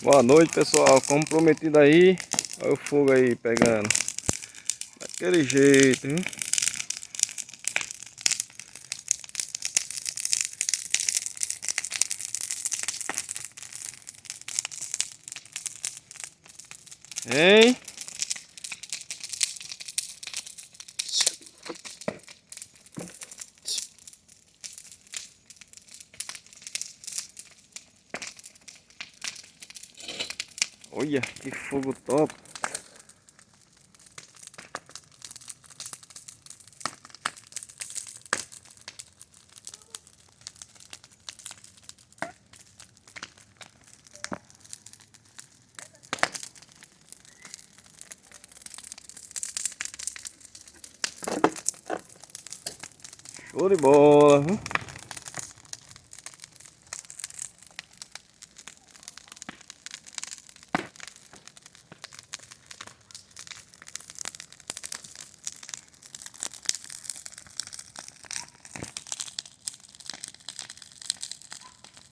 Boa noite, pessoal. Como prometido aí, olha o fogo aí pegando. Daquele jeito, hein? Hein? Olha que fogo top. Show de bola, viu?